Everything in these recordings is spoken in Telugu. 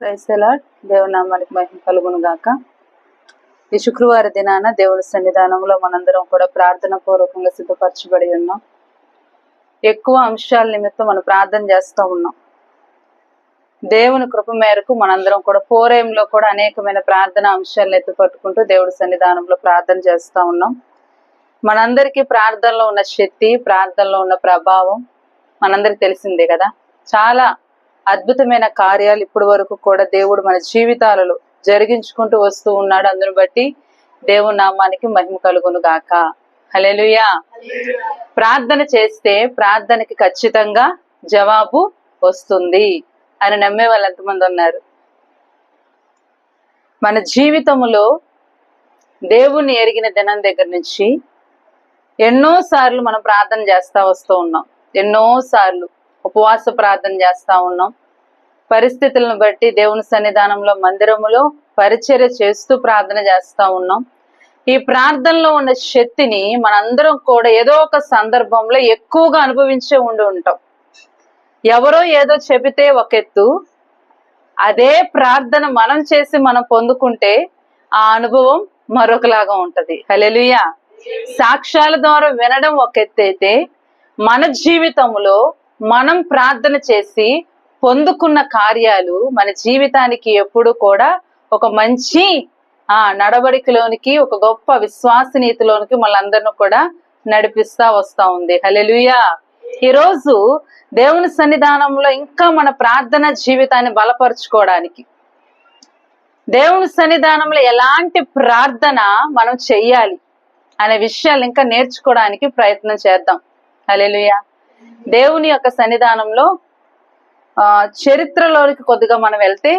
Praise the lord. దేవుని నామానికి మహిమ కలుగును గాక. ఈ శుక్రవార దినాన దేవుని సన్నిధానంలో మనందరం కూడా ప్రార్థన పూర్వకంగా సిద్ధపరచబడి ఉన్నాం. ఎక్కువ అంశాల నిమిత్తం మనం ప్రార్థన చేస్తూ ఉన్నాం. దేవుని కృప మేరకు మనందరం కూడా పోరేంలో కూడా అనేకమైన ప్రార్థన అంశాలను ఎత్తుపట్టుకుంటూ దేవుడి సన్నిధానంలో ప్రార్థన చేస్తూ ఉన్నాం. మనందరికీ ప్రార్థనలో ఉన్న శక్తి, ప్రార్థనలో ఉన్న ప్రభావం మనందరికి తెలిసిందే కదా. చాలా అద్భుతమైన కార్యాలు ఇప్పటి వరకు కూడా దేవుడు మన జీవితాలలో జరిగించుకుంటూ వస్తూ ఉన్నాడు. అందును బట్టి దేవుని నామానికి మహిమ కలుగును గాక. హల్లెలూయా. ప్రార్థన చేస్తే ప్రార్థనకి ఖచ్చితంగా జవాబు వస్తుంది అని నమ్మే వాళ్ళు ఎంతమంది ఉన్నారు? మన జీవితంలో దేవుణ్ణి ఎరిగిన దినం దగ్గర నుంచి ఎన్నో సార్లు మనం ప్రార్థన చేస్తా వస్తూ ఉన్నాం. ఎన్నో సార్లు ఉపవాస ప్రార్థన చేస్తా ఉన్నాం. పరిస్థితులను బట్టి దేవుని సన్నిధానంలో మందిరములో పరిచర్య చేస్తూ ప్రార్థన చేస్తా ఉన్నాం. ఈ ప్రార్థనలో ఉన్న శక్తిని మనందరం కూడా ఏదో ఒక సందర్భంలో ఎక్కువగా అనుభవించే ఉంటాం. ఎవరో ఏదో చెబితే ఒక ఎత్తు, అదే ప్రార్థన మనం చేసి మనం పొందుకుంటే ఆ అనుభవం మరొకలాగా ఉంటది. హల్లెలూయా. సాక్ష్యాల ద్వారా వినడం ఒక ఎత్తు అయితే, మన జీవితంలో మనం ప్రార్థన చేసి పొందుకున్న కార్యాలు మన జీవితానికి ఎప్పుడు కూడా ఒక మంచి నడవడికలోనికి, ఒక గొప్ప విశ్వాసనీతిలోనికి మనందరిని కూడా నడిపిస్తా వస్తా ఉంది. హల్లెలూయా. ఈరోజు దేవుని సన్నిధానంలో ఇంకా మన ప్రార్థన జీవితాన్ని బలపరుచుకోవడానికి, దేవుని సన్నిధానంలో ఎలాంటి ప్రార్థన మనం చెయ్యాలి అనే విషయాలు ఇంకా నేర్చుకోవడానికి ప్రయత్నం చేద్దాం. హల్లెలూయా. దేవుని యొక్క సన్నిధానంలో చరిత్రలోనికి కొద్దిగా మనం వెళ్తే,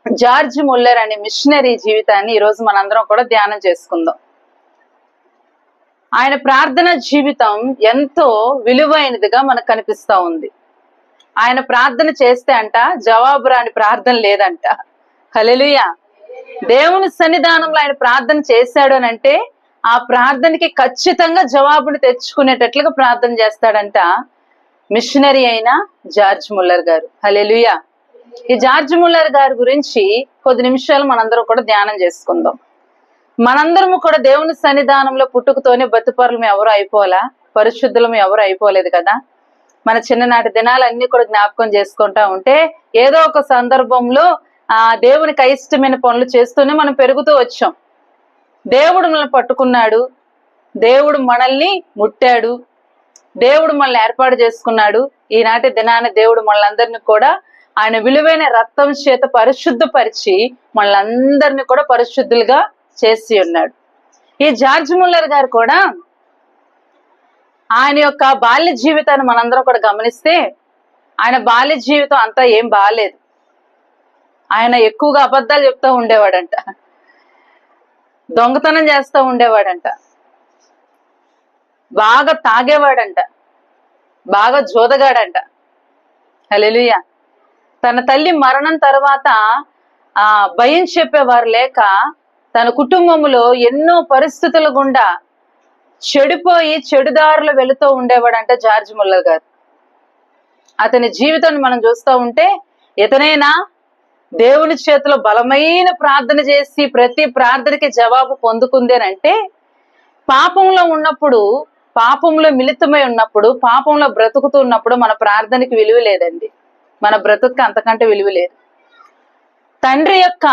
జార్జ్ ముల్లర్ అనే మిషనరీ జీవితాన్ని ఈరోజు మనందరం కూడా ధ్యానం చేసుకుందాం. ఆయన ప్రార్థన జీవితం ఎంతో విలువైనదిగా మనకు కనిపిస్తా ఉంది. ఆయన ప్రార్థన చేస్తే అంట జవాబు రాని ప్రార్థన లేదంట. హల్లెలూయా. దేవుని సన్నిధానంలో ఆయన ప్రార్థన చేశాడు అని అంటే ఆ ప్రార్థనకి ఖచ్చితంగా జవాబుని తెచ్చుకునేటట్లుగా ప్రార్థన చేస్తాడంట మిషనరీ అయిన జార్జ్ ముల్లర్ గారు. హల్లెలూయా. ఈ జార్జ్ ముల్లర్ గారి గురించి కొద్ది నిమిషాలు మనందరం కూడా ధ్యానం చేసుకుందాం. మనందరము కూడా దేవుని సన్నిధానంలో పుట్టుకతోనే బతుపరులు ఎవరు అయిపోలా, పరిశుద్ధులము ఎవరు అయిపోలేదు కదా. మన చిన్ననాటి దినాలన్నీ కూడా జ్ఞాపకం చేసుకుంటా ఉంటే ఏదో ఒక సందర్భంలో దేవునికి అయిష్టమైన పనులు చేస్తూనే మనం పెరుగుతూ వచ్చాం. దేవుడు మనల్ని పట్టుకున్నాడు, దేవుడు మనల్ని ముట్టాడు, దేవుడు మనల్ని ఏర్పాటు చేసుకున్నాడు. ఈనాటి దినాన దేవుడు మనలందరినీ కూడా ఆయన విలువైన రక్తం చేత పరిశుద్ధపరిచి మనలందరినీ కూడా పరిశుద్ధులుగా చేసి ఉన్నాడు. ఈ జార్జ్ ముల్లర్ గారు కూడా ఆయన యొక్క బాల్య జీవితాన్ని మనందరం కూడా గమనిస్తే, ఆయన బాల్య జీవితం అంతా ఏం బాగాలేదు. ఆయన ఎక్కువగా అబద్ధాలు చెప్తూ ఉండేవాడంట, దొంగతనం చేస్తూ ఉండేవాడంట, బాగా తాగేవాడంట, బాగా జోదగాడంట. హల్లెలూయా. తన తల్లి మరణం తర్వాత భయం చెప్పేవారు లేక తన కుటుంబంలో ఎన్నో పరిస్థితుల గుండా చెడిపోయి చెడుదారులు వెళుతూ ఉండేవాడంట జార్జ్ ముల్లర్ గారు. అతని జీవితాన్ని మనం చూస్తూ ఉంటే, ఇతనైనా దేవుని చేతిలో బలమైన ప్రార్థన చేసి ప్రతి ప్రార్థనకి జవాబు పొందుకుందేనంటే, పాపంలో ఉన్నప్పుడు, పాపంలో మిళితమై ఉన్నప్పుడు, పాపంలో బ్రతుకుతున్నప్పుడు మన ప్రార్థనకి విలువ లేదండి. మన బ్రతుకు అంతకంటే విలువ లేదు. తండ్రి యొక్క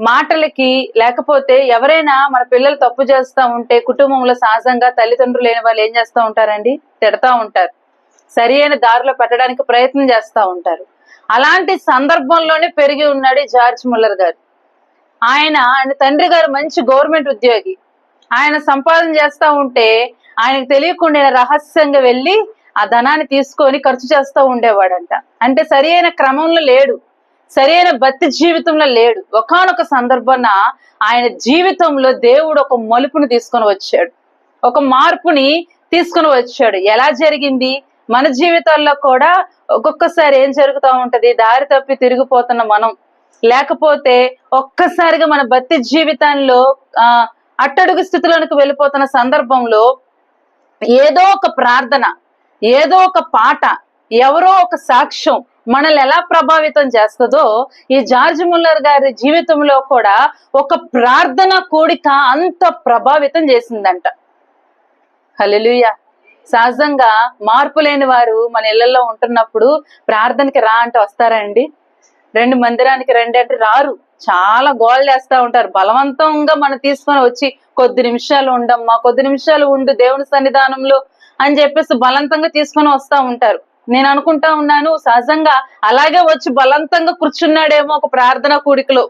మాటలకి, లేకపోతే ఎవరైనా మన పిల్లలు తప్పు చేస్తూ ఉంటే కుటుంబంలో సహజంగా తల్లిదండ్రులు లేని వాళ్ళు ఏం చేస్తూ ఉంటారండి? తిడతా ఉంటారు, సరి అయిన దారిలో పెట్టడానికి ప్రయత్నం చేస్తూ ఉంటారు. అలాంటి సందర్భంలోనే పెరిగి ఉన్నాడు జార్జ్ ముల్లర్ గారు. ఆయన తండ్రి గారు మంచి గవర్నమెంట్ ఉద్యోగి. ఆయన సంపాదన చేస్తూ ఉంటే ఆయనకు తెలియకుండా రహస్యంగా వెళ్ళి ఆ ధనాన్ని తీసుకొని ఖర్చు చేస్తూ ఉండేవాడంట. అంటే సరి అయిన క్రమంలో లేడు, సరి అయిన భక్తి జీవితంలో లేడు. ఒకానొక సందర్భాన ఆయన జీవితంలో దేవుడు ఒక మలుపుని తీసుకొని వచ్చాడు, ఒక మార్పుని తీసుకొని వచ్చాడు. ఎలా జరిగింది? మన జీవితాల్లో కూడా ఒక్కొక్కసారి ఏం జరుగుతూ ఉంటది? దారి తప్పి తిరిగిపోతున్న మనం, లేకపోతే ఒక్కసారిగా మన భక్తి జీవితంలో అట్టడుగు స్థితిలోనికి వెళ్ళిపోతున్న సందర్భంలో ఏదో ఒక ప్రార్థన, ఏదో ఒక పాట, ఎవరో ఒక సాక్ష్యం మనల్ని ఎలా ప్రభావితం చేస్తుందో ఈ జార్జ్ ముల్లర్ గారి జీవితంలో కూడా ఒక ప్రార్థన కూడిక అంత ప్రభావితం చేసిందంట. హల్లెలూయా. సహజంగా మార్పు లేని వారు మన ఇళ్లలో ఉంటున్నప్పుడు ప్రార్థనకి రా అంటే వస్తారా అండి? మందిరానికి రండి అంటే రారు. చాలా గోల్ చేస్తా ఉంటారు. బలవంతంగా మనం తీసుకొని వచ్చి కొద్ది నిమిషాలు ఉండమ్మా, కొద్ది నిమిషాలు ఉండు దేవుని సన్నిధానంలో అని చెప్పేసి బలవంతంగా తీసుకొని వస్తా ఉంటారు. నేను అనుకుంటా ఉన్నాను, సహజంగా అలాగే వచ్చి బలవంతంగా కూర్చున్నాడేమో ఒక ప్రార్థన కూడికలో.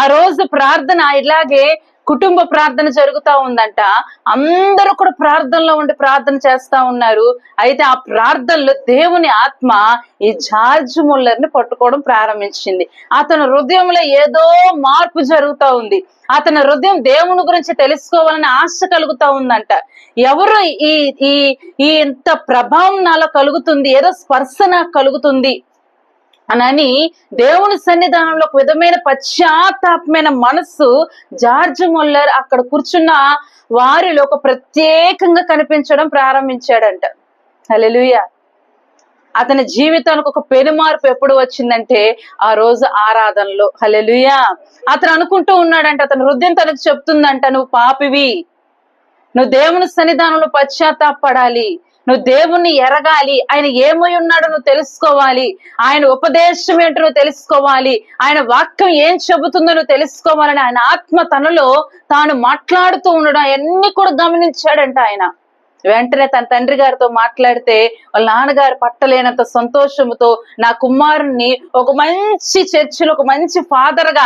ఆ రోజు ప్రార్థన ఇలాగే కుటుంబ ప్రార్థన జరుగుతా ఉందంట. అందరూ కూడా ప్రార్థనలో ఉండి ప్రార్థన చేస్తా ఉన్నారు. అయితే ఆ ప్రార్థనలో దేవుని ఆత్మ ఈ జార్జ్ ముల్లర్ ని పట్టుకోవడం ప్రారంభించింది. అతని హృదయంలో ఏదో మార్పు జరుగుతా ఉంది. అతని హృదయం దేవుని గురించి తెలుసుకోవాలని ఆశ కలుగుతా ఉందంట. ఎవరు ఈ ఈ ఇంత ప్రభావం నాలో కలుగుతుంది, ఏదో స్పర్శ నాకు కలుగుతుంది అని దేవుని సన్నిధానంలో ఒక విధమైన పశ్చాత్తాపమైన మనస్సు జార్జ్ ముల్లర్ అక్కడ కూర్చున్న వారిలో ఒక ప్రత్యేకంగా కనిపించడం ప్రారంభించాడంట. హల్లెలూయా. అతని జీవితానికి ఒక పెనుమార్పు ఎప్పుడు వచ్చిందంటే ఆ రోజు ఆరాధనలో. హల్లెలూయా. అతను అనుకుంటూ ఉన్నాడంట, అతని హృదయం తనకు చెప్తుందంట, నువ్వు పాపివి, నువ్వు దేవుని సన్నిధానంలో పశ్చాత్తాపడాలి, నువ్వు దేవుణ్ణి ఎరగాలి, ఆయన ఏమై ఉన్నాడో నువ్వు తెలుసుకోవాలి, ఆయన ఉపదేశం ఏంటో నువ్వు తెలుసుకోవాలి, ఆయన వాక్యం ఏం చెబుతుందో నువ్వు తెలుసుకోవాలని ఆయన ఆత్మ తనలో తాను మాట్లాడుతూ ఉండడం అవన్నీ కూడా గమనించాడంట. ఆయన వెంటనే తన తండ్రి గారితో మాట్లాడితే వాళ్ళ నాన్నగారు పట్టలేనంత సంతోషంతో నా కుమారుణ్ణి ఒక మంచి చర్చిలో ఒక మంచి ఫాదర్ గా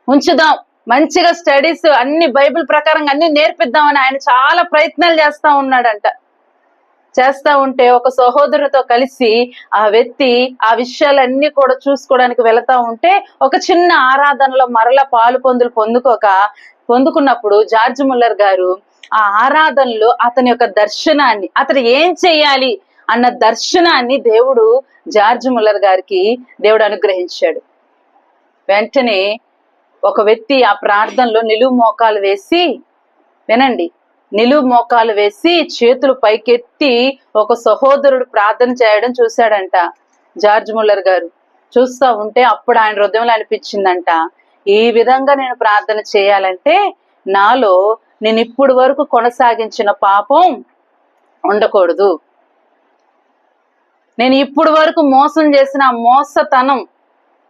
ఉంచుదాం, మంచిగా స్టడీస్ అన్ని బైబిల్ ప్రకారంగా అన్ని నేర్పిద్దామని ఆయన చాలా ప్రయత్నాలు చేస్తా ఉన్నాడంట. చేస్తా ఉంటే ఒక సహోదరుతో కలిసి ఆ వ్యక్తి ఆ విషయాలన్నీ కూడా చూసుకోవడానికి వెళతా ఉంటే ఒక చిన్న ఆరాధనలో మరలా పాలు పొందులు పొందుకున్నప్పుడు జార్జ్ ముల్లర్ గారు ఆ ఆరాధనలో అతని యొక్క దర్శనాన్ని, అతను ఏం చేయాలి అన్న దర్శనాన్ని దేవుడు జార్జ్ ముల్లర్ గారికి దేవుడు అనుగ్రహించాడు. వెంటనే ఒక వ్యక్తి ఆ ప్రార్థనలో నిలువు మోకాలు వేసి, వినండి, నిలువు మోకాలు వేసి చేతులు పైకెత్తి ఒక సహోదరుడు ప్రార్థన చేయడం చూశాడంట జార్జ్ ముల్లర్ గారు. చూస్తా ఉంటే అప్పుడు ఆయన హృదయంలో అనిపించిందంట, ఈ విధంగా నేను ప్రార్థన చేయాలంటే నాలో నేను ఇప్పుడు వరకు కొనసాగించిన పాపం ఉండకూడదు, నేను ఇప్పుడు వరకు మోసం చేసిన మోసతనం,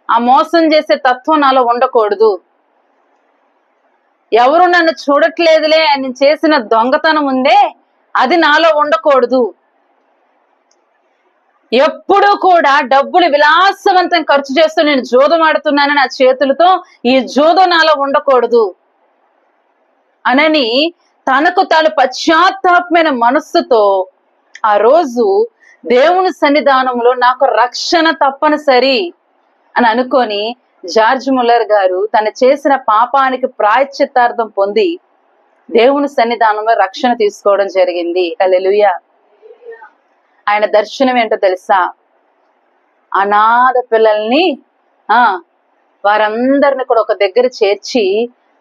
ఆ మోసం చేసే తత్వం నాలో ఉండకూడదు, ఎవరు నన్ను చూడట్లేదులే అని చేసిన దొంగతనం ఉందే అది నాలో ఉండకూడదు, ఎప్పుడూ కూడా డబ్బులు విలాసవంతం ఖర్చు చేస్తూ నేను జూదం ఆడుతున్నాను నా చేతులతో, ఈ జూదం నాలో ఉండకూడదు అనని తనకు తాను పశ్చాత్తాపమైన మనస్సుతో ఆ రోజు దేవుని సన్నిధానంలో నాకు రక్షణ తప్పనిసరి అని అనుకొని జార్జ్ ముల్లర్ గారు తను చేసిన పాపానికి ప్రాయశ్చిత్తార్థం పొంది దేవుని సన్నిధానంలో రక్షణ తీసుకోవడం జరిగింది. హల్లెలూయా. ఆయన దర్శనం ఏంటో తెలుసా? అనాథ పిల్లల్ని వారందరిని కూడా ఒక దగ్గర చేర్చి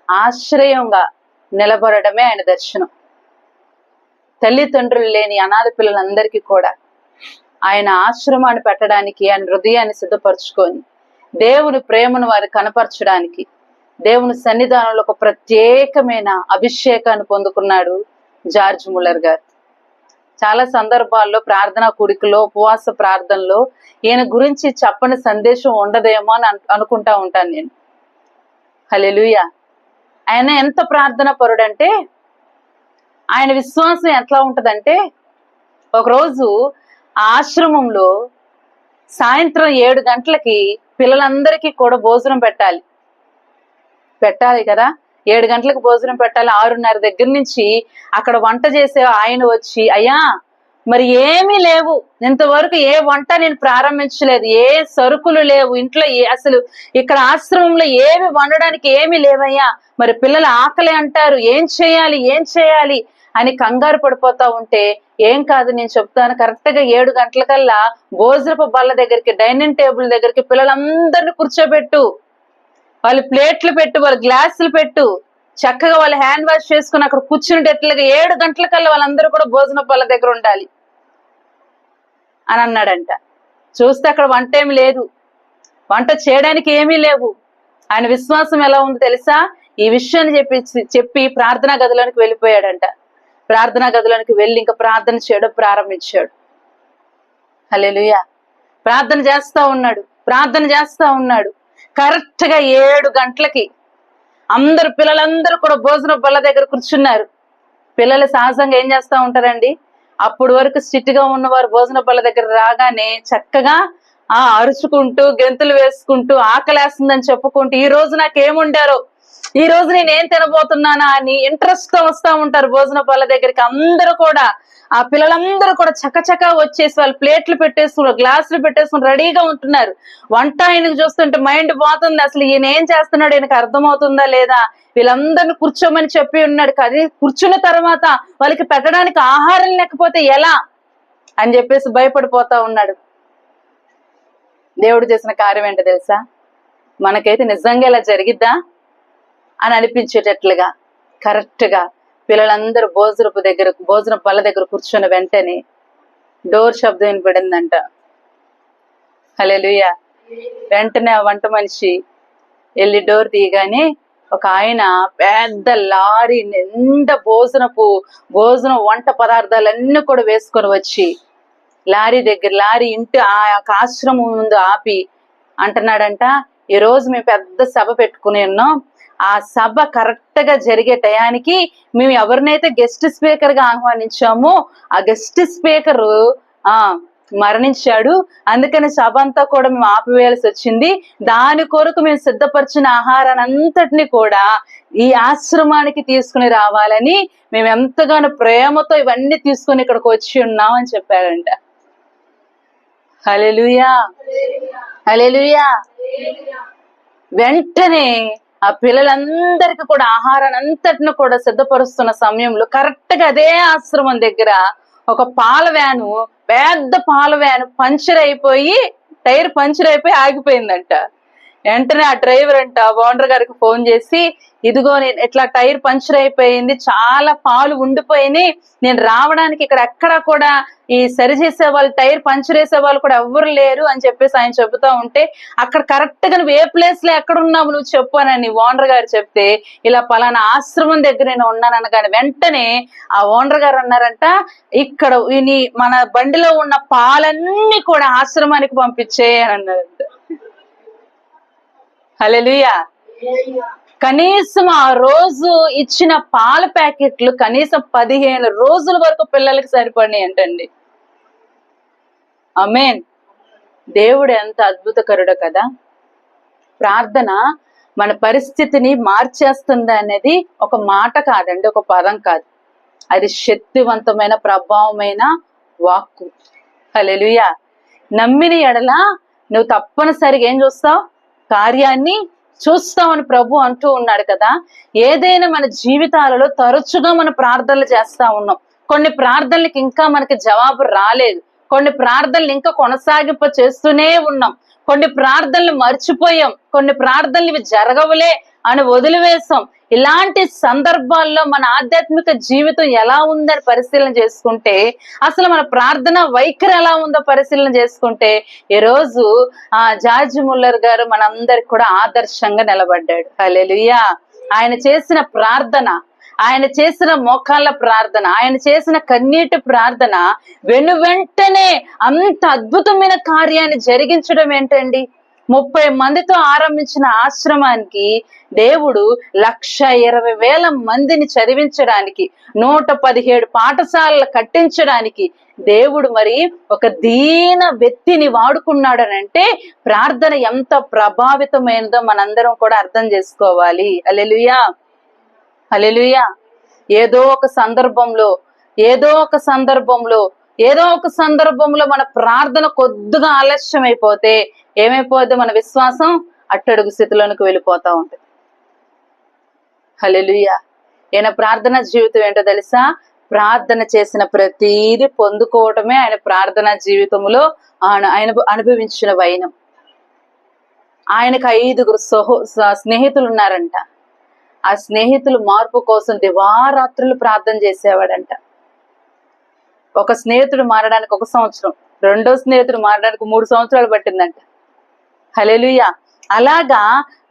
ఆశ్రయంగా నిలబడమే ఆయన దర్శనం. తల్లిదండ్రులు లేని అనాథ పిల్లలందరికీ కూడా ఆయన ఆశ్రమాన్ని పెట్టడానికి, ఆయన హృదయాన్ని సిద్ధపరచుకొని దేవుని ప్రేమను వారు కనపరచడానికి దేవుని సన్నిధానంలో ఒక ప్రత్యేకమైన అభిషేకాన్ని పొందుకున్నాడు జార్జ్ ముల్లర్ గారు. చాలా సందర్భాల్లో ప్రార్థనా కూడికలో, ఉపవాస ప్రార్థనలో ఈయన గురించి చెప్పని సందేశం ఉండదేమో అని అనుకుంటా ఉంటాను నేను. హల్లెలూయా. ఆయన ఎంత ప్రార్థన పరుడంటే, ఆయన విశ్వాసం ఎట్లా ఉంటదంటే, ఒకరోజు ఆశ్రమంలో సాయంత్రం 7 గంటలకి పిల్లలందరికీ కూడా భోజనం పెట్టాలి కదా, 7 గంటలకు భోజనం పెట్టాలి. 6:30 దగ్గర నుంచి అక్కడ వంట చేసే ఆయన వచ్చి, అయ్యా మరి ఏమీ లేవు, ఇంతవరకు ఏ వంట నేను ప్రారంభించలేదు, ఏ సరుకులు లేవు ఇంట్లో, అసలు ఇక్కడ ఆశ్రమంలో ఏమి వండడానికి ఏమీ లేవయ్యా, మరి పిల్లలు ఆకలి అంటారు, ఏం చేయాలి అని కంగారు పడిపోతా ఉంటే, ఏం కాదు నేను చెప్తాను, కరెక్ట్ గా 7 గంటలకల్లా భోజనపు బల్ల దగ్గరికి, డైనింగ్ టేబుల్ దగ్గరికి పిల్లలందరినీ కూర్చోబెట్టు, వాళ్ళ ప్లేట్లు పెట్టు, వాళ్ళ గ్లాసులు పెట్టు, చక్కగా వాళ్ళు హ్యాండ్ వాష్ చేసుకుని అక్కడ కూర్చునేటట్లుగా 7 గంటలకల్లా వాళ్ళందరూ కూడా భోజన బల్ల దగ్గర ఉండాలి అని అన్నాడంట. చూస్తే అక్కడ వంట ఏమి లేదు, వంట చేయడానికి ఏమీ లేవు. ఆయన విశ్వాసం ఎలా ఉందో తెలుసా? ఈ విషయాన్ని చెప్పి ప్రార్థనా గదిలోనికి వెళ్ళిపోయాడంట. ప్రార్థనా గదిలోనికి వెళ్ళి ఇంకా ప్రార్థన చేయడం ప్రారంభించాడు. హల్లెలూయా. ప్రార్థన చేస్తా ఉన్నాడు. కరెక్ట్ గా 7 గంటలకి పిల్లలందరూ కూడా భోజన బల్ల దగ్గర కూర్చున్నారు. పిల్లలు సహజంగా ఏం చేస్తా ఉంటారండి? అప్పుడు వరకు స్ట్రిక్ట్ గా ఉన్నవారు భోజన బల్ల దగ్గర రాగానే చక్కగా అరుచుకుంటూ, గెంతులు వేసుకుంటూ, ఆకలేస్తుందని చెప్పుకుంటూ, ఈ రోజు నాకేముండారో, ఈ రోజు నేనేం తినబోతున్నానా అని ఇంట్రెస్ట్ తో వస్తా ఉంటారు భోజన బల్ల దగ్గరికి. అందరూ కూడా ఆ పిల్లలందరూ కూడా చకచకా వచ్చేసి వాళ్ళు ప్లేట్లు పెట్టేసుకున్నారు, గ్లాసులు పెట్టేసుకుని రెడీగా ఉంటున్నారు. వంట ఆయనకు చూస్తుంటే మైండ్ పోతుంది, అసలు ఈయన ఏం చేస్తున్నాడు, ఈయనకు అర్థమవుతుందా లేదా, వీళ్ళందరినీ కూర్చోమని చెప్పి ఉన్నాడు. కానీ కూర్చున్న తర్వాత వాళ్ళకి పెట్టడానికి ఆహారం లేకపోతే ఎలా అని చెప్పేసి భయపడిపోతా ఉన్నాడు. దేవుడు చేసిన కార్యం ఏంటో తెలుసా? మనకైతే నిజంగా ఇలా జరిగిద్దా అని అనిపించేటట్లుగా కరెక్ట్ గా పిల్లలందరూ భోజన పళ్ళ దగ్గర కూర్చున్న వెంటనే డోర్ శబ్దం వినపడిందంట. హల్లెలూయా. వెంటనే ఆ వంట మనిషి వెళ్ళి డోర్ తీయగానే ఒక ఆయన పెద్ద లారీ నిండా భోజనం వంట పదార్థాలన్నీ కూడా వేసుకొని వచ్చి లారీ ఇంటి ఆ ఆశ్రమం ముందు ఆపి అంటున్నాడంట, ఈ రోజు మేము పెద్ద సభ పెట్టుకుని ఉన్నాం. ఆ సభ కరెక్ట్ గా జరిగే టయానికి మేము ఎవరినైతే గెస్ట్ స్పీకర్ గా ఆహ్వానించామో ఆ గెస్ట్ స్పీకర్ మరణించాడు. అందుకని సభ అంతా కూడా మేము ఆపివేయాల్సి వచ్చింది. దాని కొరకు మేము సిద్ధపరిచిన ఆహారాన్ని అంతటిని కూడా ఈ ఆశ్రమానికి తీసుకుని రావాలని మేము ఎంతగానో ప్రేమతో ఇవన్నీ తీసుకుని ఇక్కడికి వచ్చి ఉన్నాం అని చెప్పాడంట. హల్లెలూయా, హల్లెలూయా. వెంటనే ఆ పిల్లలందరికీ కూడా ఆహారాన్ని అంతటిని కూడా సిద్ధపరుస్తున్న సమయంలో కరెక్ట్ గా అదే ఆశ్రమం దగ్గర ఒక పెద్ద పాల వ్యాను టైర్ పంచర్ అయిపోయి ఆగిపోయిందంట. వెంటనే ఆ డ్రైవర్ ఓనర్ గారికి ఫోన్ చేసి, ఇదిగో నేను ఇట్లా టైర్ పంచర్ అయిపోయింది, చాలా పాలు ఉండిపోయినాయి, నేను రావడానికి ఇక్కడ ఎక్కడా కూడా ఈ సరి చేసే వాళ్ళు, టైర్ పంచర్ వేసే వాళ్ళు కూడా ఎవ్వరు లేరు అని చెప్పేసి ఆయన చెబుతా ఉంటే, అక్కడ కరెక్ట్ గా నువ్వు ఏ ప్లేస్ లో ఎక్కడ ఉన్నావు నువ్వు చెప్పు అని ఓనర్ గారు చెప్తే, ఇలా పలానా ఆశ్రమం దగ్గర నేను ఉన్నానని. కానీ వెంటనే ఆ ఓనర్ గారు అన్నారంట, ఇక్కడ మన బండిలో ఉన్న పాలన్నీ కూడా ఆశ్రమానికి పంపించే అని అన్నారంట. హల్లెలూయా. కనీసం ఆ రోజు ఇచ్చిన పాల ప్యాకెట్లు కనీసం 15 రోజుల వరకు పిల్లలకి సరిపడినాయి అంటండి. ఆమేన్. దేవుడు ఎంత అద్భుతకరుడో కదా. ప్రార్థన మన పరిస్థితిని మార్చేస్తుంది అనేది ఒక మాట కాదండి, ఒక పదం కాదు, అది శక్తివంతమైన ప్రభావమైన వాక్కు. హల్లెలూయా. నమ్మిన ఎడల నువ్వు తప్పనిసరిగా ఏం చూస్తావు? కార్యాన్ని చూస్తామని ప్రభు అంటూ ఉన్నాడు కదా. ఏదైనా మన జీవితాలలో తరచుగా మన ప్రార్థనలు చేస్తా ఉన్నాం. కొన్ని ప్రార్థనలకు ఇంకా మనకి జవాబు రాలేదు, కొన్ని ప్రార్థనలు ఇంకా కొనసాగింప చేస్తూనే ఉన్నాం, కొన్ని ప్రార్థనలు మర్చిపోయాం, కొన్ని ప్రార్థనలు ఇవి జరగవులే అని వదిలివేసాం. ఇలాంటి సందర్భాల్లో మన ఆధ్యాత్మిక జీవితం ఎలా ఉందని పరిశీలన చేసుకుంటే, అసలు మన ప్రార్థన వైఖరి ఎలా ఉందో పరిశీలన చేసుకుంటే, ఈరోజు జార్జ్ ముల్లర్ గారు మనందరికి కూడా ఆదర్శంగా నిలబడ్డాడు. హల్లెలూయా. ఆయన చేసిన ప్రార్థన, ఆయన చేసిన మోకాళ్ళ ప్రార్థన, ఆయన చేసిన కన్నీటి ప్రార్థన వెంటనే అంత అద్భుతమైన కార్యాన్ని జరిగించడం ఏంటండి? 30 మందితో ఆరంభించిన ఆశ్రమానికి దేవుడు 1,20,000 మందిని చదివించడానికి, 117 పాఠశాలలు కట్టించడానికి దేవుడు మరి ఒక దీన వ్యక్తిని వాడుకున్నాడు అని అంటే ప్రార్థన ఎంత ప్రభావితమైనదో మనందరం కూడా అర్థం చేసుకోవాలి. హల్లెలూయా, హల్లెలూయా. ఏదో ఒక సందర్భంలో మన ప్రార్థన కొద్దిగా ఆలస్యం అయిపోతే ఏమైపోద్ది? మన విశ్వాసం అట్టడుగు స్థితిలోనికి వెళ్ళిపోతా ఉంటుంది. హల్లెలూయా. ఈయన ప్రార్థన జీవితం ఏంటో తెలుసా? ప్రార్థన చేసిన ప్రతీది పొందుకోవటమే ఆయన ప్రార్థనా జీవితంలో ఆయన అనుభవించిన వైనం. ఆయనకు 5 స్నేహితులు ఉన్నారంట. ఆ స్నేహితులు మార్పు కోసం దివారాత్రులు ప్రార్థన చేసేవాడంట. ఒక స్నేహితుడు మారడానికి 1 సంవత్సరం, రెండో స్నేహితుడు మారడానికి 3 సంవత్సరాలు పట్టిందంట. హల్లెలూయా. అలాగా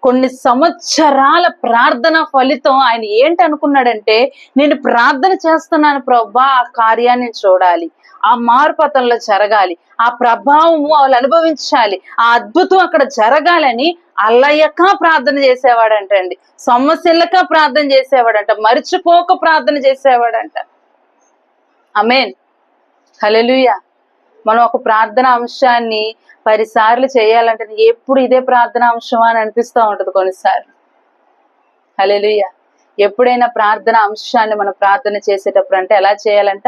కొన్ని సంవత్సరాల ప్రార్థన ఫలితం ఆయన ఏంటి అనుకున్నాడంటే, నేను ప్రార్థన చేస్తున్నాను ప్రభా, ఆ కార్యాన్ని చూడాలి, ఆ మార్పు అతనిలో జరగాలి, ఆ ప్రభావము వాళ్ళు అనుభవించాలి, ఆ అద్భుతం అక్కడ జరగాలని అల్లయ్యక ప్రార్థన చేసేవాడంటండి. సమస్యలక ప్రార్థన చేసేవాడంట, మర్చిపోక ప్రార్థన చేసేవాడంట. ఆమేన్. హల్లెలూయా. మనం ఒక ప్రార్థన అంశాన్ని 10 సార్లు చేయాలంటే ఎప్పుడు ఇదే ప్రార్థన అంశమా అని అనిపిస్తూ ఉంటది కొన్నిసార్లు. హల్లెలూయా. ఎప్పుడైనా ప్రార్థన అంశాన్ని మనం ప్రార్థన చేసేటప్పుడు అంటే ఎలా చేయాలంట?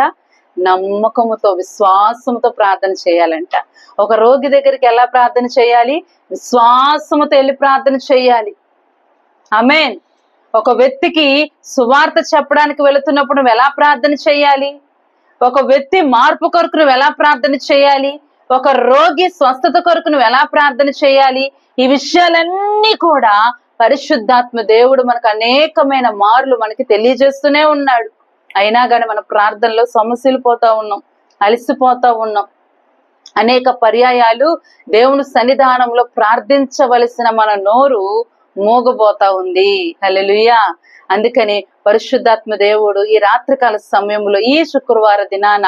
నమ్మకముతో, విశ్వాసముతో ప్రార్థన చేయాలంట. ఒక రోగి దగ్గరికి ఎలా ప్రార్థన చేయాలి? విశ్వాసముతో వెళ్ళి ప్రార్థన చేయాలి. ఆమేన్. ఒక వ్యక్తికి సువార్త చెప్పడానికి వెళుతున్నప్పుడు నువ్వు ఎలా ప్రార్థన చేయాలి? ఒక వ్యక్తి మార్పు కొరకు నువ్వు ఎలా ప్రార్థన చేయాలి? ఒక రోగి స్వస్థత కొరకు నువ్వు ఎలా ప్రార్థన చేయాలి? ఈ విషయాలన్నీ కూడా పరిశుద్ధాత్మ దేవుడు మనకు అనేకమైన మార్లు మనకి తెలియజేస్తూనే ఉన్నాడు. అయినా కానీ మన ప్రార్థనలో సమస్యలు పోతా ఉన్నాం, అలసిపోతా ఉన్నాం. అనేక పర్యాయాలు దేవుని సన్నిధానంలో ప్రార్థించవలసిన మన నోరు మూగబోతా ఉంది. హల్లెలూయా. అందుకని పరిశుద్ధాత్మ దేవుడు ఈ రాత్రికాల సమయంలో, ఈ శుక్రవార దినాన,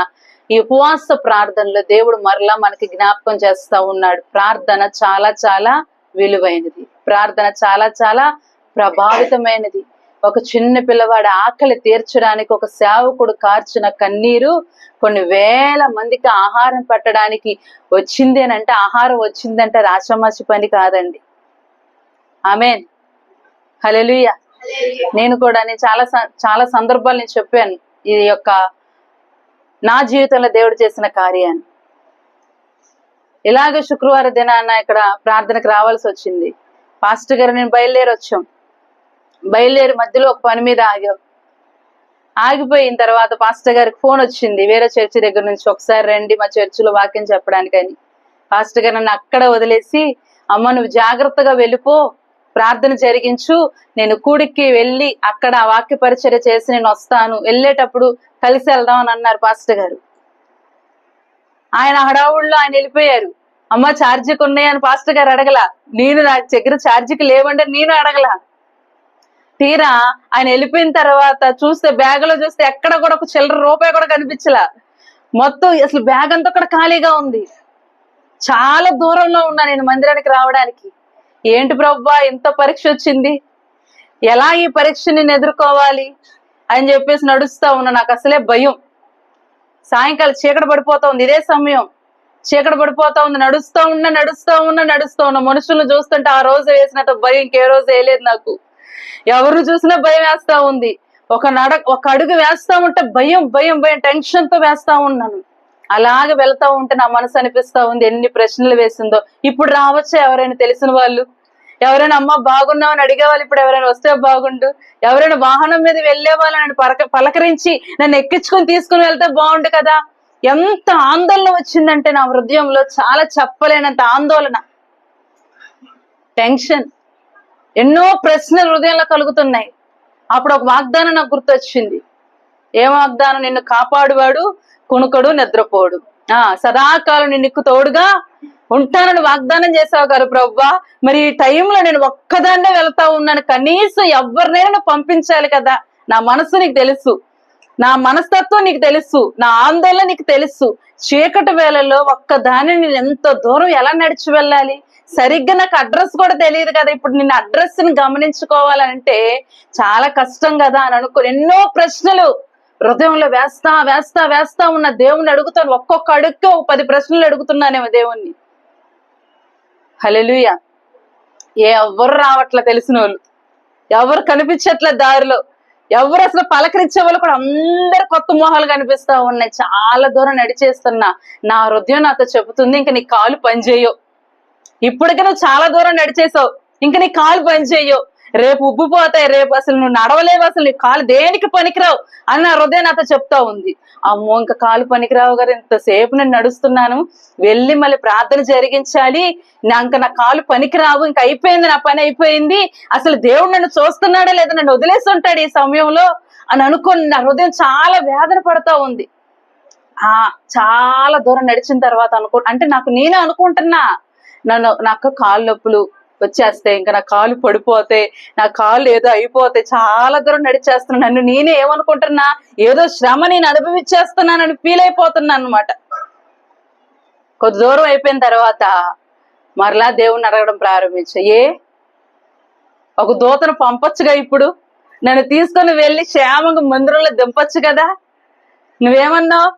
ఈ ఉపవాస ప్రార్థనలో దేవుడు మరలా మనకి జ్ఞాపకం చేస్తా ఉన్నాడు. ప్రార్థన చాలా చాలా విలువైనది, ప్రార్థన చాలా చాలా ప్రభావితమైనది. ఒక చిన్న పిల్లవాడి ఆకలి తీర్చడానికి ఒక సేవకుడు కార్చిన కన్నీరు కొన్ని వేల మందికి ఆహారం పెట్టడానికి వచ్చింది అని అంటే, ఆహారం వచ్చిందంటే రాచమాచి పని కాదండి. ఆమేన్. హల్లెలూయా. నేను చాలా సందర్భాలు నేను చెప్పాను ఈ యొక్క నా జీవితంలో దేవుడు చేసిన కార్యాన్ని. ఇలాగ శుక్రవార దినాన ఇక్కడ ప్రార్థనకు రావాల్సి వచ్చింది. పాస్టర్ గారు నేను బయలుదేరి మధ్యలో ఒక పని మీద ఆగిపోయిన తర్వాత పాస్టర్ గారికి ఫోన్ వచ్చింది వేరే చర్చి దగ్గర నుంచి, ఒకసారి రండి మా చర్చిలో వాక్యం చెప్పడానికని. పాస్టర్ గారు నన్ను అక్కడ వదిలేసి, అమ్మ నువ్వు జాగ్రత్తగా వెళ్ళిపో, ప్రార్థన జరిగించు, నేను కూడికి వెళ్ళి అక్కడ వాక్య పరిచర్య చేసి నేను వస్తాను, వెళ్ళేటప్పుడు కలిసి వెళ్దాం అని అన్నారు పాస్టర్ గారు. ఆయన హడావుల్లో ఆయన వెళ్ళిపోయారు. అమ్మ ఛార్జీకి ఉన్నాయని పాస్టర్ గారు అడగల, నేను నా దగ్గర ఛార్జీకి లేవంటే నేను అడగల. తీరా ఆయన వెళ్ళిపోయిన తర్వాత చూస్తే బ్యాగ్ లో చూస్తే ఎక్కడ కూడా ఒక చిల్లర రూపాయి కూడా కనిపించలా. మొత్తం అసలు బ్యాగ్ అంతా కూడా ఖాళీగా ఉంది. చాలా దూరంలో ఉన్నా నేను మందిరానికి రావడానికి. ఏంటి ప్రభువా ఇంత పరీక్ష వచ్చింది, ఎలా ఈ పరీక్ష నేను ఎదుర్కోవాలి అని చెప్పేసి నడుస్తా ఉన్నా. నాకు అసలే భయం. సాయంకాలం చీకటి పడిపోతా ఉంది, ఇదే సమయం చీకటి పడిపోతా ఉంది. నడుస్తా ఉన్నా. మనుషులను చూస్తుంటే ఆ రోజు వేసినంత భయం ఇంకే రోజు వేయలేదు నాకు. ఎవరు చూసినా భయం వేస్తా ఉంది. ఒక అడుగు వేస్తా ఉంటే భయం టెన్షన్ తో వేస్తా ఉన్నాను. అలాగే వెళ్తా ఉంటే నా మనసు అనిపిస్తా ఉంది ఎన్ని ప్రశ్నలు వేసిందో. ఇప్పుడు రావచ్చా ఎవరైనా తెలిసిన వాళ్ళు, ఎవరైనా అమ్మ బాగున్నామని అడిగేవాళ్ళు ఇప్పుడు ఎవరైనా వస్తే బాగుండు, ఎవరైనా వాహనం మీద వెళ్లే వాళ్ళని పలకరించి నన్ను ఎక్కించుకొని తీసుకుని వెళ్తే బాగుండు కదా. ఎంత ఆందోళన వచ్చిందంటే నా హృదయంలో, చాలా చెప్పలేనంత ఆందోళన, టెన్షన్, ఎన్నో ప్రశ్నలు హృదయంలో కలుగుతున్నాయి. అప్పుడు ఒక వాగ్దానం నాకు గుర్తొచ్చింది. ఏం వాగ్దానం? నిన్ను కాపాడువాడు కునుకడు నిద్రపోడు, సదాకాలం నిన్ను తోడుగా ఉంటానని వాగ్దానం చేసావు గారు ప్రభువా. మరి ఈ టైంలో నేను ఒక్కదాన్నే వెళ్తా ఉన్నాను, కనీసం ఎవరినైనా పంపించాలి కదా. నా మనసు నీకు తెలుసు, నా మనస్తత్వం నీకు తెలుసు, నా ఆందోళన నీకు తెలుసు. చీకటి వేళల్లో ఒక్కదాన్ని నేను ఎంత దూరం ఎలా నడిచి వెళ్ళాలి? సరిగ్గా నాకు అడ్రస్ కూడా తెలియదు కదా. ఇప్పుడు నిన్న అడ్రస్ ని గమనించుకోవాలంటే చాలా కష్టం కదా అని అనుకో ఎన్నో ప్రశ్నలు హృదయంలో వేస్తా ఉన్న దేవుణ్ణి అడుగుతాను. ఒక్కొక్క అడుగుకి ఒక 10 ప్రశ్నలు అడుగుతున్నానేమో దేవుణ్ణి. హల్లెలూయా. ఎవరు రావట్లే, తెలిసిన వాళ్ళు ఎవరు కనిపించట్లే దారిలో, ఎవరు అసలు పలకరించే వాళ్ళు కూడా అందరు కొత్త మొహాలు కనిపిస్తా ఉన్నాయి. చాలా దూరం నడిచేస్తున్నా. నా హృదయం నాతో చెబుతుంది, ఇంక నీ కాలు పనిచేయవు. ఇప్పటికే నువ్వు చాలా దూరం నడిచేసావు, ఇంక నీ కాలు పనిచేయవు, రేపు ఉబ్బిపోతాయి, రేపు అసలు నువ్వు నడవలేవు, అసలు నీ కాలు దేనికి పనికిరావు అని నా హృదయం నాతో చెప్తా ఉంది. అమ్మో ఇంకా కాలు పనికిరావు గారు, ఇంతసేపు నేను నడుస్తున్నాను, వెళ్ళి మళ్ళీ ప్రార్థన జరిగించాలి, నా కాలు పనికిరావు, ఇంకా అయిపోయింది, నా పని అయిపోయింది, అసలు దేవుడు నన్ను చూస్తున్నాడా లేదా, నన్ను వదిలేసి ఉంటాడు ఈ సమయంలో అని అనుకోని నా హృదయం చాలా వేదన పడతా ఉంది. చాలా దూరం నడిచిన తర్వాత అంటే నేనే అనుకుంటున్నా, నాకు కాళ్ళు నొప్పులు వచ్చేస్తే, ఇంకా నా కాళ్ళు పడిపోతే, నా కాళ్ళు ఏదో అయిపోతే, చాలా దూరం నడిచేస్తున్నా, నన్ను నేనే ఏమనుకుంటున్నా, ఏదో శ్రమ నేను అనుభవించేస్తున్నానని ఫీల్ అయిపోతున్నా అనమాట. కొద్ది దూరం అయిపోయిన తర్వాత మరలా దేవుణ్ణి అడగడం ప్రారంభించా, ఒక దూతను పంపొచ్చుగా, ఇప్పుడు నన్ను తీసుకొని వెళ్ళి క్షేమంగా మందిరంలో దింపొచ్చు కదా, నువ్వేమన్నావు,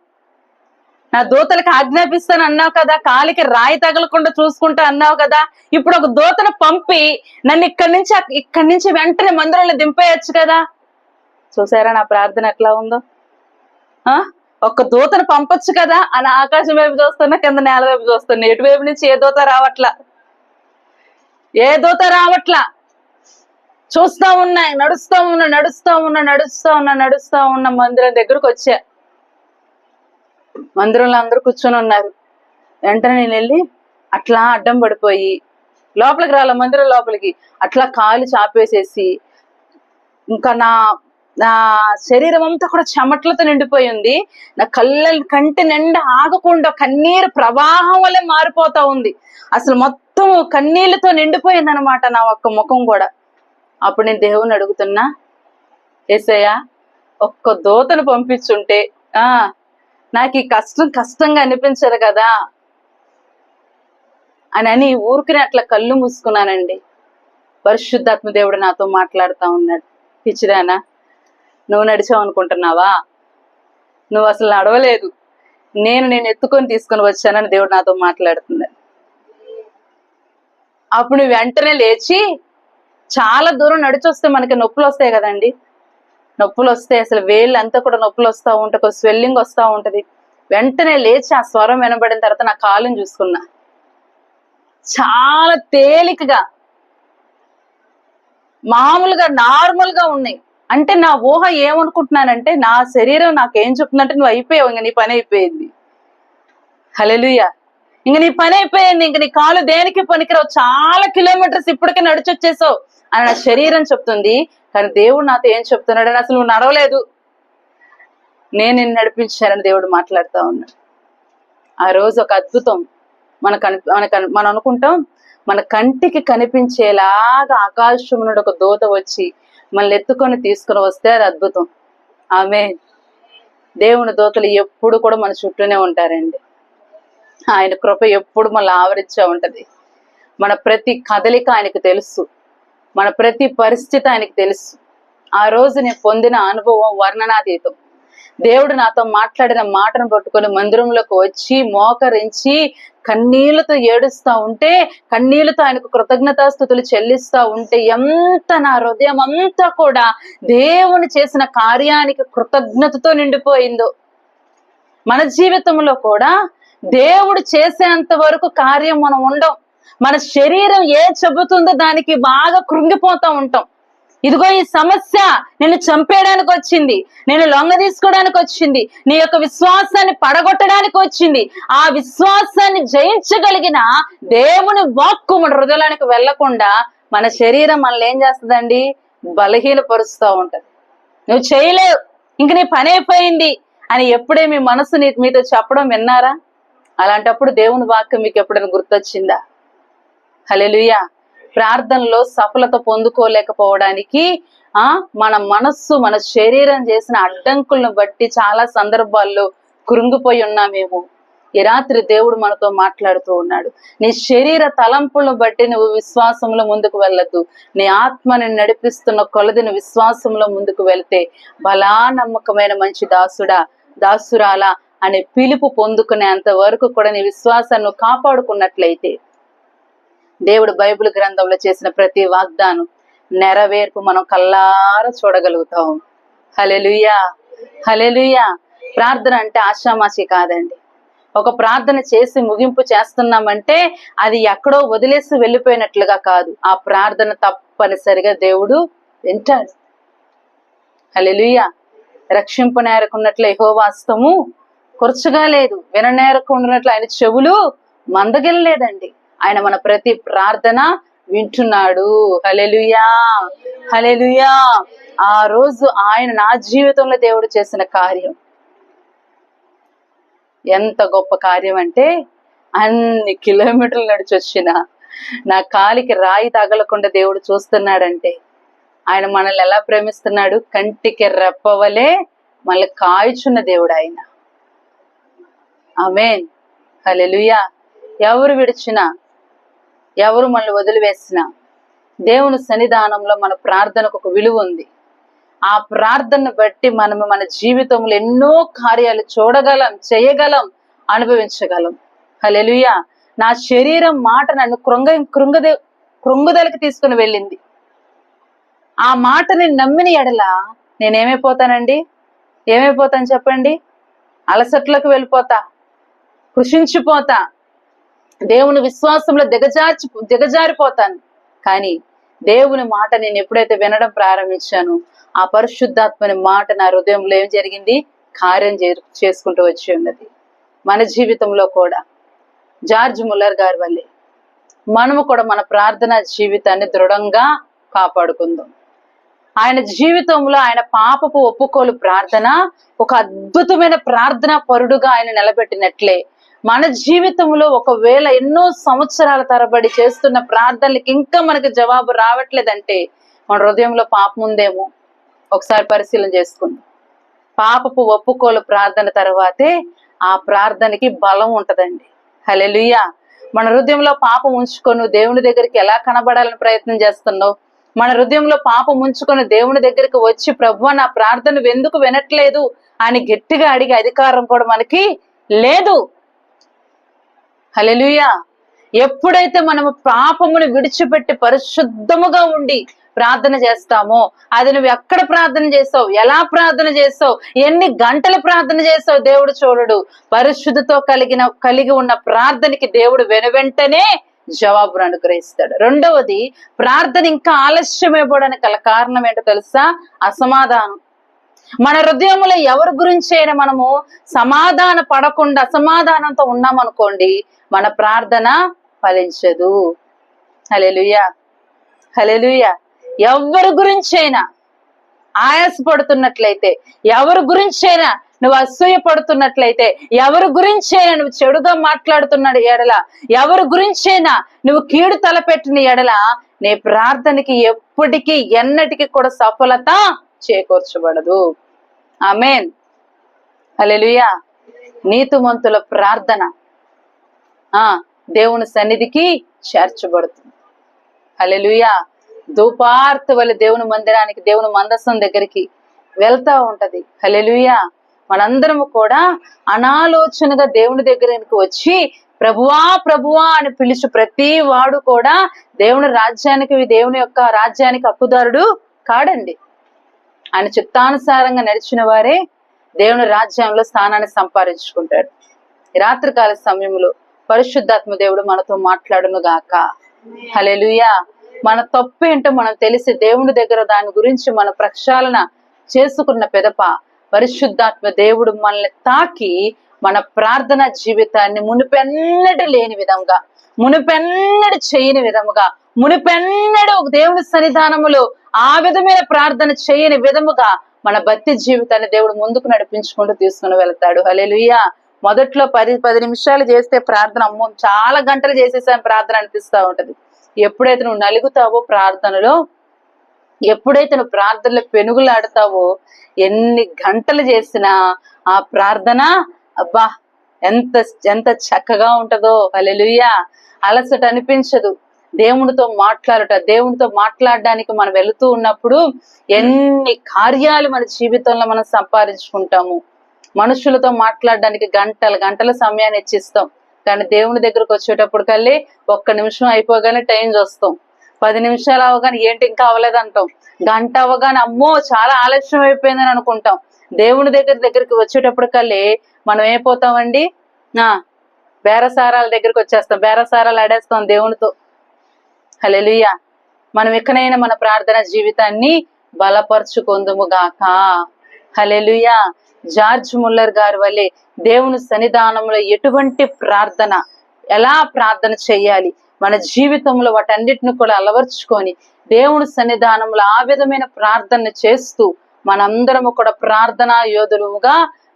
నా దూతలకు ఆజ్ఞాపిస్తాను అన్నావు కదా, కాలికి రాయి తగలకుండా చూసుకుంటా అన్నావు కదా, ఇప్పుడు ఒక దూతను పంపి నన్ను ఇక్కడి నుంచి వెంటనే మందిరంలో దింపేయచ్చు కదా. చూసారా నా ప్రార్థన ఎట్లా ఉందో? ఒక్క దూతను పంపొచ్చు కదా అని ఆకాశం వైపు చూస్తున్నా, కింద నేల వైపు చూస్తున్నా, ఎటువైపు నుంచి ఏ దూత రావట్లా, చూస్తా ఉన్నాయి, నడుస్తా ఉన్నా మందిరం దగ్గరకు వచ్చా. మందిరంలో అందరూ కూర్చొని ఉన్నారు. వెంటనే నేను వెళ్ళి అట్లా అడ్డం పడిపోయి లోపలికి రాల, మందిరం లోపలికి అట్లా కాలు చాపేసేసి, ఇంకా నా శరీరం అంతా కూడా చెమట్లతో నిండిపోయి ఉంది. నా కంటి నిండా ఆగకుండా కన్నీరు ప్రవాహం వల్లే మారిపోతా ఉంది. అసలు మొత్తం కన్నీళ్లతో నిండిపోయింది అనమాట నా ఒక్క ముఖం కూడా. అప్పుడు నేను దేవుని అడుగుతున్నా, యేసయ్యా, ఒక్క దూతను పంపించుంటే నాకు ఈ కష్టంగా అనిపించదు కదా అని ఊరికి అట్లా కళ్ళు మూసుకున్నానండి. పరిశుద్ధాత్మ దేవుడు నాతో మాట్లాడుతూ ఉన్నాడు, పిచ్చిదానా, నువ్వు నడిచావు అనుకుంటున్నావా, నువ్వు అసలు నడవలేదు, నేను ఎత్తుకొని తీసుకొని వచ్చానని దేవుడు నాతో మాట్లాడుతున్నాడు. అప్పుడు నువ్వు వెంటనే లేచి, చాలా దూరం నడిచొస్తే మనకి నొప్పులు వస్తాయి కదండి, నొప్పులు వస్తాయి, అసలు వేళ్ళు అంతా కూడా నొప్పులు వస్తూ ఉంటాయి, కొంచెం స్వెల్లింగ్ వస్తూ ఉంటది. వెంటనే లేచి ఆ స్వరం వినబడిన తర్వాత నా కాళ్ళని చూసుకున్నా, చాలా తేలికగా మామూలుగా నార్మల్ గా ఉన్నాయి. అంటే నా ఊహ ఏమనుకుంటున్నానంటే, నా శరీరం నాకేం చెప్తుందంటే, నువ్వు అయిపోయావు, ఇంక నీ పని అయిపోయింది, హల్లెలూయా, ఇంక నీ పని అయిపోయింది, ఇంక నీ కాలు దేనికి పనికిరావు, చాలా కిలోమీటర్స్ ఇప్పటికే నడిచొచ్చేసావు అని నా శరీరం చెప్తుంది. కానీ దేవుడు నాతో ఏం చెప్తున్నాడు, అసలు నువ్వు నడవలేదు, నేను నిన్ను నడిపించానని దేవుడు మాట్లాడుతూ ఉన్నాడు. ఆ రోజు ఒక అద్భుతం మనం అనుకుంటాం, మన కంటికి కనిపించేలాగా ఆకాశం నుండి ఒక దూత వచ్చి మనల్ని ఎత్తుకొని తీసుకొని వస్తే అది అద్భుతం. ఆమేన్. దేవుని దూతలు ఎప్పుడు కూడా మన చుట్టూనే ఉంటారండి. ఆయన కృప ఎప్పుడు మనల్ని ఆవరించే ఉంటది. మన ప్రతి కదలిక ఆయనకు తెలుసు, మన ప్రతి పరిస్థితి ఆయనకు తెలుసు. ఆ రోజు నేను పొందిన అనుభవం వర్ణనాతీతం. దేవుడు నాతో మాట్లాడిన మాటను పట్టుకొని మందిరంలోకి వచ్చి మోకరించి కన్నీళ్లతో ఏడుస్తా ఉంటే, కన్నీళ్లతో ఆయనకు కృతజ్ఞతాస్తుతులు చెల్లిస్తా ఉంటే, ఎంత నా హృదయం అంతా కూడా దేవుని చేసిన కార్యానికి కృతజ్ఞతతో నిండిపోయిందో. మన జీవితంలో కూడా దేవుడు చేసేంత వరకు కార్యం మనం ఉండం. మన శరీరం ఏ చెబుతుందో దానికి బాగా కృంగిపోతా ఉంటాం. ఇదిగో ఈ సమస్య నిన్ను చంపేయడానికి వచ్చింది, నేను లొంగ తీసుకోవడానికి వచ్చింది, నీ యొక్క విశ్వాసాన్ని పడగొట్టడానికి వచ్చింది. ఆ విశ్వాసాన్ని జయించగలిగిన దేవుని వాక్కు మన హృదయానికి వెళ్లకుండా మన శరీరం మనల్ని ఏం చేస్తుందండి, బలహీనపరుస్తూ ఉంటది. నువ్వు చేయలేవు, ఇంక నీ పని అయిపోయింది అని ఎప్పుడే మీ మనసు మీతో చెప్పడం విన్నారా? అలాంటప్పుడు దేవుని వాక్యం మీకు ఎప్పుడైనా గుర్తొచ్చిందా? హల్లెలూయా. ప్రార్థనలో సఫలత పొందుకోలేకపోవడానికి మన మనస్సు, మన శరీరం చేసిన అడ్డంకులను బట్టి చాలా సందర్భాల్లో కృంగిపోయి ఉన్నామేమో. ఈ రాత్రి దేవుడు మనతో మాట్లాడుతూ ఉన్నాడు. నీ శరీర తలంపులను బట్టి నువ్వు విశ్వాసంలో ముందుకు వెళ్ళద్దు. నీ ఆత్మని నడిపిస్తున్న కొలదిని విశ్వాసంలో ముందుకు వెళ్తే, బలా నమ్మకమైన మంచి దాసుడా, దాసురాలా అనే పిలుపు పొందుకునేంత వరకు కూడా నీ విశ్వాసాన్ని కాపాడుకున్నట్లయితే, దేవుడు బైబిల్ గ్రంథంలో చేసిన ప్రతి వాగ్దానం నెరవేర్పు మనం కల్లారా చూడగలుగుతాం. హల్లెలూయా, హల్లెలూయా. ప్రార్థన అంటే ఆషామాషి కాదండి. ఒక ప్రార్థన చేసి ముగింపు చేస్తున్నామంటే అది ఎక్కడో వదిలేసి వెళ్ళిపోయినట్లుగా కాదు. ఆ ప్రార్థన తప్పనిసరిగా దేవుడు వింటాడు. హల్లెలూయా. రక్షింపనేరకున్నట్లు యెహోవా హస్తము కొరచుగా లేదు, విననేరకున్నట్లు ఆయన చెవులు మందగిల్లలేదండి. ఆయన మన ప్రతి ప్రార్థన వింటున్నాడు. హల్లెలూయా, హల్లెలూయా. ఆ రోజు ఆయన నా జీవితంలో దేవుడు చేసిన కార్యం, ఎంత గొప్ప కార్యం అంటే, అన్ని కిలోమీటర్లు నడిచి వచ్చిన నా కాలికి రాయి తగలకుండా దేవుడు చూస్తున్నాడంటే ఆయన మనల్ని ఎలా ప్రేమిస్తున్నాడు. కంటికి రెప్పవలే మళ్ళీ కాయుచున్న దేవుడు ఆయన. ఆమేన్, హల్లెలూయా. ఎవరు విడిచినా, ఎవరు మనల్ని వదిలివేసినా దేవుని సన్నిధానంలో మన ప్రార్థనకు ఒక విలువ ఉంది. ఆ ప్రార్థనను బట్టి మనము మన జీవితంలో ఎన్నో కార్యాలు చూడగలం, చేయగలం, అనుభవించగలం. హల్లెలూయా. నా శరీరం మాట నన్ను కృంగుదలకి తీసుకుని వెళ్ళింది. ఆ మాటని నమ్మిన ఎడల నేనేమైపోతానండి? ఏమైపోతాను చెప్పండి? అలసట్లకు వెళ్ళిపోతా, కృషించిపోతా, దేవుని విశ్వాసంలో దిగజారిపోతాను. కానీ దేవుని మాట నేను ఎప్పుడైతే వినడం ప్రారంభించాను, ఆ పరిశుద్ధాత్మని మాట నా హృదయంలో ఏం జరిగింది? కార్యం చేసుకుంటూ వచ్చి ఉన్నది. మన జీవితంలో కూడా జార్జ్ ముల్లర్ గారి వల్లే మనము కూడా మన ప్రార్థనా జీవితాన్ని దృఢంగా కాపాడుకుందాం. ఆయన జీవితంలో ఆయన పాపపు ఒప్పుకోలు ప్రార్థన ఒక అద్భుతమైన ప్రార్థనా పరుడుగా ఆయన నిలబెట్టినట్లే మన జీవితంలో ఒకవేళ ఎన్నో సంవత్సరాల తరబడి చేస్తున్న ప్రార్థనలకి ఇంకా మనకి జవాబు రావట్లేదంటే మన హృదయంలో పాపం ఉందేమో ఒకసారి పరిశీలన చేసుకుందాం. పాపపు ఒప్పుకోలు ప్రార్థన తర్వాతే ఆ ప్రార్థనకి బలం ఉంటదండి. హల్లెలూయా. మన హృదయంలో పాపం ఉంచుకొని దేవుని దగ్గరికి ఎలా కనబడాలని ప్రయత్నం చేస్తున్నావు? మన హృదయంలో పాపం ఉంచుకొని దేవుని దగ్గరికి వచ్చి ప్రభువా నా ప్రార్థన ఎందుకు వినట్లేదు అని గట్టిగా అడిగే అధికారం కూడా మనకి లేదు. హల్లెలూయా. ఎప్పుడైతే మనము పాపమును విడిచిపెట్టి పరిశుద్ధముగా ఉండి ప్రార్థన చేస్తామో, అది నువ్వు ఎక్కడ ప్రార్థన చేస్తావు, ఎలా ప్రార్థన చేస్తావు, ఎన్ని గంటలు ప్రార్థన చేస్తావు దేవుడు చూడడు. పరిశుద్ధితో కలిగి ఉన్న ప్రార్థనకి దేవుడు వెనువెంటనే జవాబును అనుగ్రహిస్తాడు. రెండవది, ప్రార్థన ఇంకా ఆలస్యం అయిపోవడానికి గల కారణం ఏంటో తెలుసా? అసమాధానం. మన హృదయంలో ఎవరి గురించి అయినా మనము సమాధాన పడకుండా అసమాధానంతో ఉన్నామనుకోండి, మన ప్రార్థన ఫలించదు. హల్లెలూయా, హల్లెలూయా. ఎవరి గురించైనా ఆయాసపడుతున్నట్లయితే, ఎవరి గురించైనా నువ్వు అసూయ పడుతున్నట్లయితే, ఎవరి గురించైనా నువ్వు చెడుగా మాట్లాడుతున్న ఎడల, ఎవరి గురించైనా నువ్వు కీడు తలపెట్టిన ఎడల, నీ ప్రార్థనకి ఎప్పటికీ ఎన్నటికీ కూడా సఫలత చేకూర్చబడదు. ఆమేన్, హల్లెలూయా. నీతిమంతుల ప్రార్థన దేవుని సన్నిధికి చేర్చబడుతుంది. హల్లెలూయా. ధూపార్తి వల్ల దేవుని మందిరానికి, దేవుని మందసం దగ్గరికి వెళ్తా ఉంటది. హల్లెలూయా. మనందరము కూడా అనాలోచనగా దేవుని దగ్గరికి వచ్చి ప్రభువా ప్రభువా అని పిలిచి ప్రతి వాడు కూడా దేవుని యొక్క రాజ్యానికి హక్కుదారుడు కాడండి. ఆయన చిత్తానుసారంగా నడిచిన వారే దేవుని రాజ్యంలో స్థానాన్ని సంపాదించుకుంటాడు. ఈ రాత్రికాల సమయంలో పరిశుద్ధాత్మ దేవుడు మనతో మాట్లాడును గాక. హల్లెలూయా. మన తప్పు ఏంటో మనం తెలిసి దేవుని దగ్గర దాని గురించి మన ప్రక్షాళన చేసుకున్న పెదప పరిశుద్ధాత్మ దేవుడు మనల్ని తాకి మన ప్రార్థన జీవితాన్ని మునుపెన్నడు లేని విధంగా, మునుపెన్నడు చేయని విధముగా, మునుపెన్నడు దేవుని సన్నిధానములో ఆ విధమైన ప్రార్థన చేయని విధముగా మన భక్తి జీవితాన్ని దేవుడు ముందుకు నడిపించుకుంటూ తీసుకుని వెళ్తాడు. హల్లెలూయా. మొదట్లో 10 నిమిషాలు చేస్తే ప్రార్థన అమ్మో చాలా గంటలు చేసేసాను ప్రార్థన అనిపిస్తా ఉంటది. ఎప్పుడైతే నువ్వు నలుగుతావో ప్రార్థనలో, ఎప్పుడైతే నువ్వు ప్రార్థనలో పెనుగులాడుతావో, ఎన్ని గంటలు చేసినా ఆ ప్రార్థన అబ్బా ఎంత ఎంత చక్కగా ఉంటదో. హల్లెలూయా. అలసట అనిపించదు. దేవునితో మాట్లాడడానికి మనం వెళుతూ ఉన్నప్పుడు ఎన్ని కార్యాలు మన జీవితంలో మనం సంపాదించుకుంటాము. మనుషులతో మాట్లాడడానికి గంటల సమయాన్ని ఇచ్చిస్తాం. కానీ దేవుని దగ్గరకు వచ్చేటప్పుడు కల్లి 1 నిమిషం అయిపోగానే టైం చూస్తాం. 10 నిమిషాలు అవగానే ఏంటి ఇంకా అవ్వలేదంటాం. గంట అవగానే అమ్మో చాలా ఆలస్యం అయిపోయిందని అనుకుంటాం. దేవుని దగ్గరికి వచ్చేటప్పుడు కల్లి మనం ఏమైపోతామండి? బేరసారాల దగ్గరికి వచ్చేస్తాం, బేరసారాలు ఆడేస్తాం దేవునితో. హల్లెలూయా. మనం ఎక్కడైనా మన ప్రార్థన జీవితాన్ని బలపరుచుకుందుము గాక. హల్లెలూయా. జార్జ్ ముల్లర్ గారి వల్లే దేవుని సన్నిధానంలో ఎటువంటి ప్రార్థన, ఎలా ప్రార్థన చేయాలి, మన జీవితంలో వాటన్నిటిని కూడా అలవర్చుకొని దేవుని సన్నిధానంలో ఆ విధమైన ప్రార్థన చేస్తూ మనందరము కూడా ప్రార్థనా యోధులుగా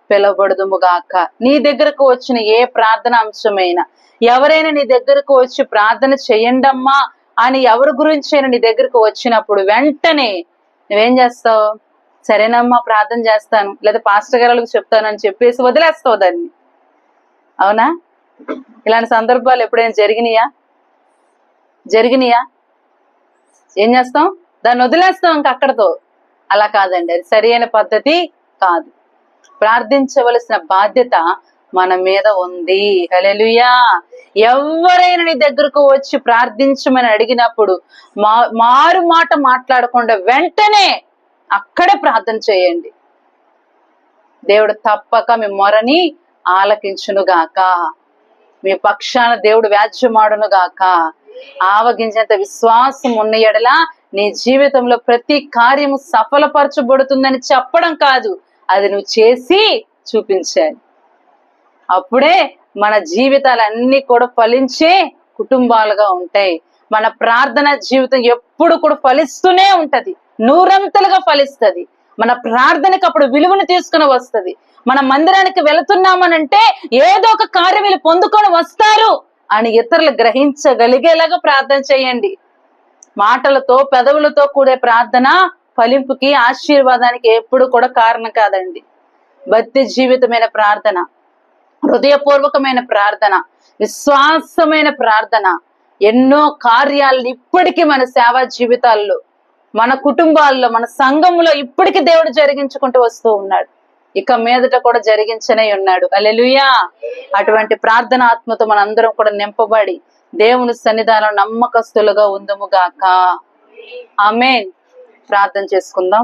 పిలవబడుదుముగాక. నీ దగ్గరకు వచ్చిన ఏ ప్రార్థన అంశమైనా, ఎవరైనా నీ దగ్గరకు వచ్చి ప్రార్థన చెయ్యండమ్మా అని ఎవరి గురించైనా నీ దగ్గరకు వచ్చినప్పుడు వెంటనే నువ్వేం చేస్తావు? సరేనమ్మా ప్రార్థన చేస్తాను, లేదా పాస్టర్ గారికి చెప్తాను అని చెప్పేసి వదిలేస్తావు దాన్ని. అవునా? ఇలాంటి సందర్భాలు ఎప్పుడైనా జరిగినాయా? ఏం చేస్తాం? దాన్ని వదిలేస్తాం ఇంక అక్కడతో. అలా కాదండి, అది సరి అయిన పద్ధతి కాదు. ప్రార్థించవలసిన బాధ్యత మన మీద ఉంది. హల్లెలూయా. ఎవరైనా నీ దగ్గరకు వచ్చి ప్రార్థించమని అడిగినప్పుడు మారు మాట మాట్లాడకుండా వెంటనే అక్కడే ప్రార్థన చేయండి. దేవుడు తప్పక మీ మొరని ఆలకించునుగాక, మీ పక్షాన దేవుడు వ్యాజ్యమాడును గాక. ఆవగించేంత విశ్వాసం ఉన్న ఎడల నీ జీవితంలో ప్రతి కార్యము సఫలపరచబడుతుందని చెప్పడం కాదు, అది నువ్వు చేసి చూపించాలి. అప్పుడే మన జీవితాలన్నీ కూడా ఫలించే కుటుంబాలుగా ఉంటాయి. మన ప్రార్థన జీవితం ఎప్పుడు కూడా ఫలిస్తూనే ఉంటది, నూరంతలుగా ఫలిస్తది. మన ప్రార్థనకు అప్పుడు విలువను తీసుకుని వస్తది. మన మందిరానికి వెళుతున్నామనంటే ఏదో ఒక కార్యం వీళ్ళు పొందుకొని వస్తారు అని ఇతరులు గ్రహించగలిగేలాగా ప్రార్థన చేయండి. మాటలతో పెదవులతో కూడే ప్రార్థన ఫలింపుకి ఆశీర్వాదానికి ఎప్పుడు కూడా కారణం కాదండి. భక్తి జీవితమైన ప్రార్థన, హృదయపూర్వకమైన ప్రార్థన, విశ్వాసమైన ప్రార్థన ఎన్నో కార్యాలను ఇప్పటికీ మన సేవా జీవితాల్లో, మన కుటుంబాల్లో, మన సంఘంలో ఇప్పటికీ దేవుడు జరిగించుకుంటూ వస్తూ ఉన్నాడు. ఇక మీదట కూడా జరిగించనే ఉన్నాడు. హల్లెలూయా. అటువంటి ప్రార్థన ఆత్మతో మనందరం కూడా నింపబడి దేవుని సన్నిధానం నమ్మకస్తులుగా ఉందము గాక. ఆమేన్. ప్రార్థన చేసుకుందాం.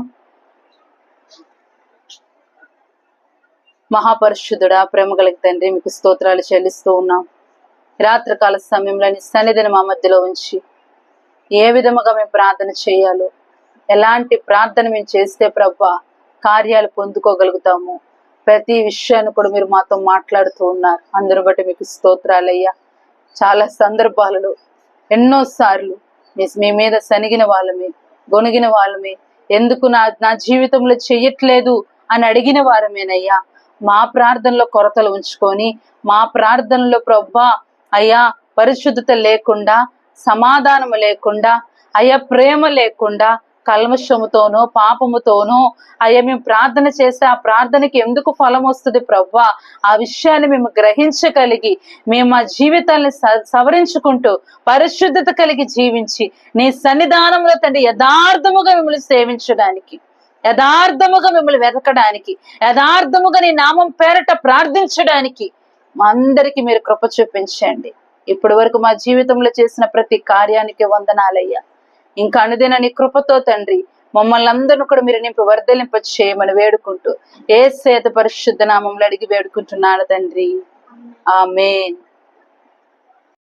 మహాపరిశుద్ధుడా, ప్రేమ కలిగి తండ్రి, మీకు స్తోత్రాలు చెల్లిస్తూ ఉన్నాం. రాత్రికాల సమయంలో నీ సన్నిధిని మా మధ్యలో ఉంచి ఏ విధముగా మేము ప్రార్థన చేయాలో, ఎలాంటి ప్రార్థన మేము చేస్తే ప్రభా కార్యాలు పొందుకోగలుగుతాము, ప్రతి విషయాన్ని కూడా మీరు మాతో మాట్లాడుతూ ఉన్నారు. అందరూ బట్టి మీకు స్తోత్రాలయ్యా. చాలా సందర్భాలలో ఎన్నోసార్లు మీ మీద సనిగిన వాళ్ళమే, గొనిగిన వాళ్ళమే, ఎందుకు నా జీవితంలో చెయ్యట్లేదు అని అడిగిన వారమేనయ్యా. మా ప్రార్థనలో కొరతలు ఉంచుకొని, మా ప్రార్థనలో ప్రభా అయ్యా పరిశుద్ధత లేకుండా, సమాధానము లేకుండా, అయ్యా ప్రేమ లేకుండా, కల్మషముతోనో పాపముతోనో అయ్యా మేము ప్రార్థన చేస్తే ఆ ప్రార్థనకి ఎందుకు ఫలం వస్తుంది ప్రభా? ఆ విషయాన్ని మేము గ్రహించగలిగి మేము మా జీవితాన్ని సవరించుకుంటూ పరిశుద్ధత కలిగి జీవించి నీ సన్నిధానంలో తండ్రి యథార్థముగా మిమ్మల్ని సేవించడానికి, యథార్థముగా మిమ్మల్ని వెతకడానికి, యథార్థముగా నీ నామం పేరట ప్రార్థించడానికి మా అందరికీ మీరు కృప చూపించండి. ఇప్పటి వరకు మా జీవితంలో చేసిన ప్రతి కార్యానికి వందనాలయ్యా. ఇంకా అనుదిన నీ కృపతో తండ్రి మమ్మల్ని అందరిని కూడా మీరు నింపి వర్ధలింప చేయమని వేడుకుంటూ యేసు పరిశుద్ధ నామములో అడిగి వేడుకుంటున్నాను తండ్రి. ఆమేన్.